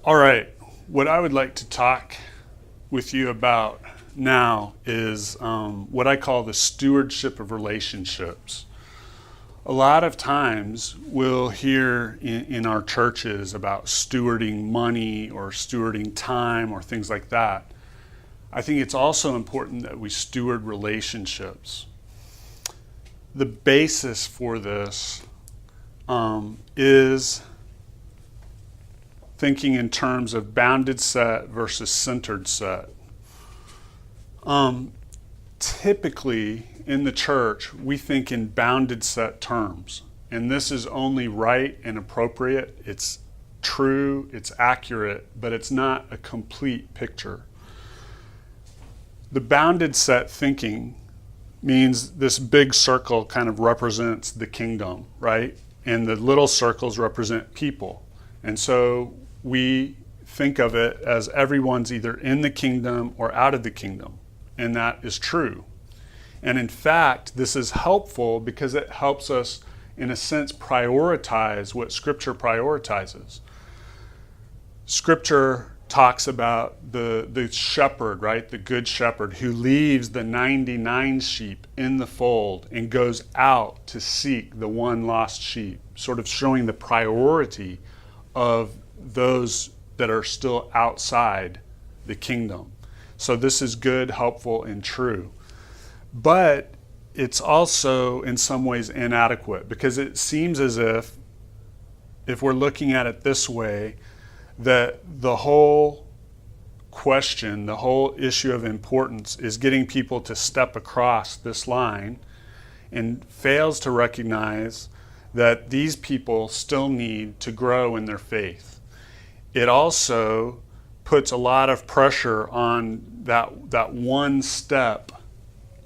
All right, what I would like to talk with you about now is what I call the stewardship of relationships. A lot of times we'll hear in our churches about stewarding money or stewarding time or things like that. I think it's also important that we steward relationships. The basis for this is thinking in terms of bounded set versus centered set. Typically in the church, we think in bounded set terms, and this is only right and appropriate. It's true, it's accurate, but it's not a complete picture. The bounded set thinking means this big circle kind of represents the kingdom, right? And the little circles represent people. And so we think of it as everyone's either in the kingdom or out of the kingdom. And that is true. And in fact, this is helpful because it helps us, in a sense, prioritize what Scripture prioritizes. Scripture talks about the shepherd, right? The good shepherd who leaves the 99 sheep in the fold and goes out to seek the one lost sheep, sort of showing the priority of those that are still outside the kingdom. So this is good, helpful, and true. But it's also in some ways inadequate because it seems as if we're looking at it this way, that the whole question, the whole issue of importance is getting people to step across this line and fails to recognize that these people still need to grow in their faith. It also puts a lot of pressure on that one step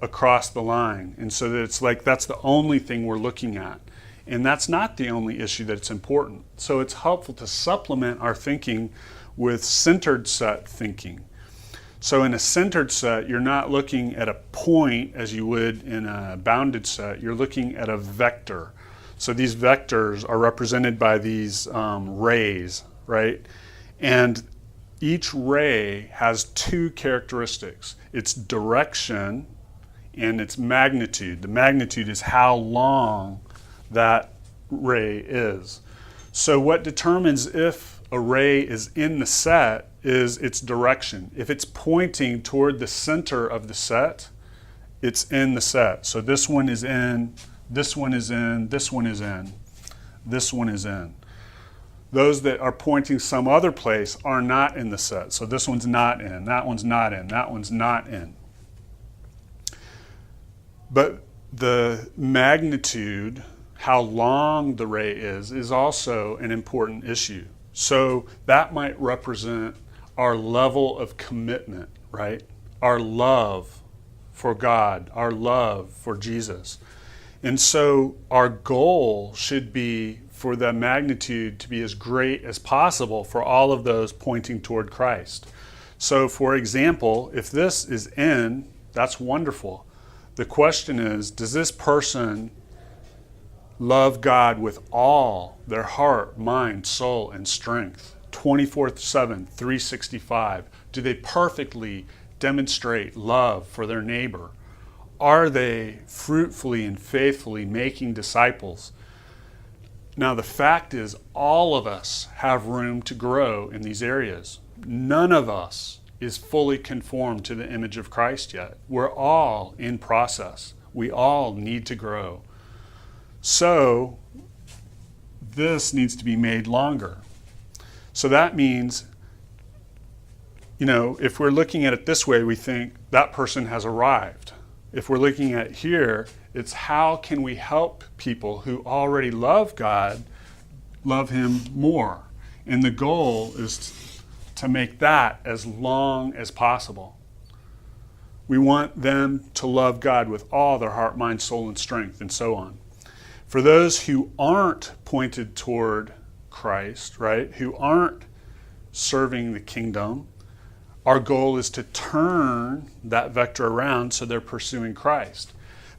across the line. And so that it's like that's the only thing we're looking at. And that's not the only issue that's important. So it's helpful to supplement our thinking with centered set thinking. So in a centered set, you're not looking at a point as you would in a bounded set. You're looking at a vector. So these vectors are represented by these rays, right? And each ray has two characteristics. Its direction and its magnitude. The magnitude is how long that ray is. So what determines if a ray is in the set is its direction. If it's pointing toward the center of the set, it's in the set. So this one is in, this one is in, this one is in, this one is in. Those that are pointing some other place are not in the set. So this one's not in, that one's not in, that one's not in. But the magnitude, how long the ray is also an important issue. So that might represent our level of commitment, right? Our love for God, our love for Jesus. And so our goal should be for the magnitude to be as great as possible for all of those pointing toward Christ. So for example, if this is in, that's wonderful. The question is, does this person love God with all their heart, mind, soul, and strength, 24/7, 365? Do they perfectly demonstrate love for their neighbor? Are they fruitfully and faithfully making disciples? Now, the fact is, all of us have room to grow in these areas. None of us is fully conformed to the image of Christ yet. We're all in process. We all need to grow. So this needs to be made longer. So that means, if we're looking at it this way, we think that person has arrived. If we're looking at it here, it's how can we help people who already love God love Him more? And the goal is to make that as long as possible. We want them to love God with all their heart, mind, soul, and strength, and so on. For those who aren't pointed toward Christ, right, who aren't serving the kingdom, our goal is to turn that vector around so they're pursuing Christ.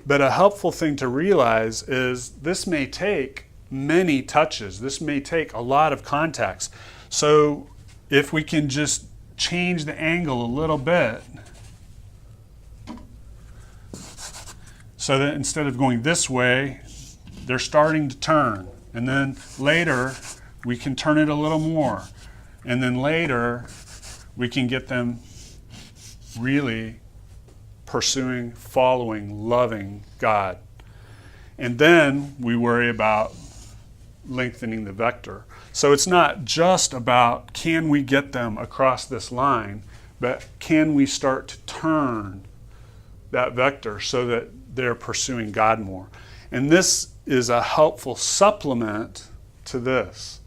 But a helpful thing to realize is this may take many touches. This may take a lot of contacts. So if we can just change the angle a little bit, so that instead of going this way, they're starting to turn. And then later, we can turn it a little more. And then later, we can get them really pursuing, following, loving God. And then we worry about lengthening the vector. So it's not just about can we get them across this line, but can we start to turn that vector so that they're pursuing God more. And this is a helpful supplement to this.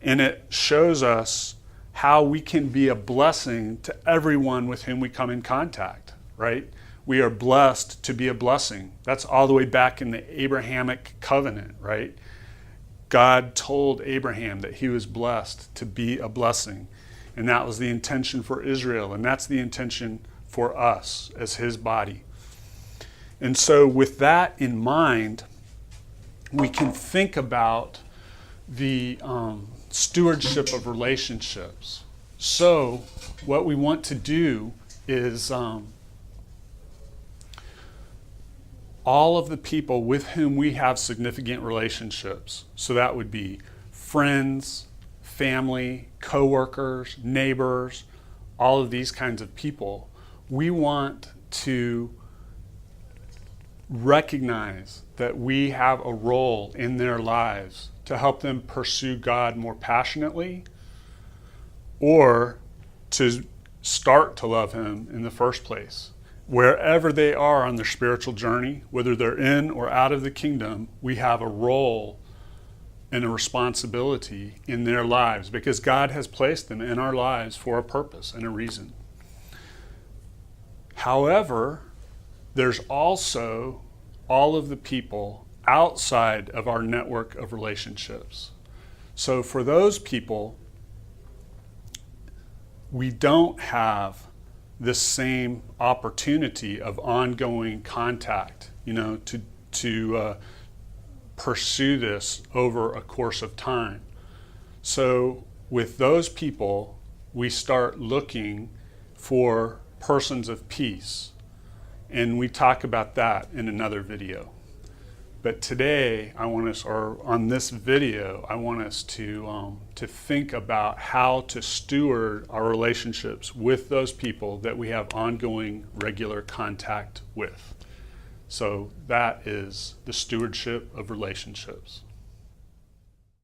And it shows us how we can be a blessing to everyone with whom we come in contact, right? We are blessed to be a blessing. That's all the way back in the Abrahamic covenant, right? God told Abraham that he was blessed to be a blessing. And that was the intention for Israel. And that's the intention for us as his body. And so with that in mind, we can think about the stewardship of relationships. So what we want to do is all of the people with whom we have significant relationships, so that would be friends, family, coworkers, neighbors, all of these kinds of people, we want to recognize that we have a role in their lives to help them pursue God more passionately, or to start to love him in the first place. Wherever they are on their spiritual journey, whether they're in or out of the kingdom, we have a role and a responsibility in their lives because God has placed them in our lives for a purpose and a reason. However, there's also all of the people outside of our network of relationships. So for those people, we don't have this same opportunity of ongoing contact, to pursue this over a course of time. So with those people, we start looking for persons of peace. And we talk about that in another video. But today, on this video, I want us to think about how to steward our relationships with those people that we have ongoing, regular contact with. So that is the stewardship of relationships.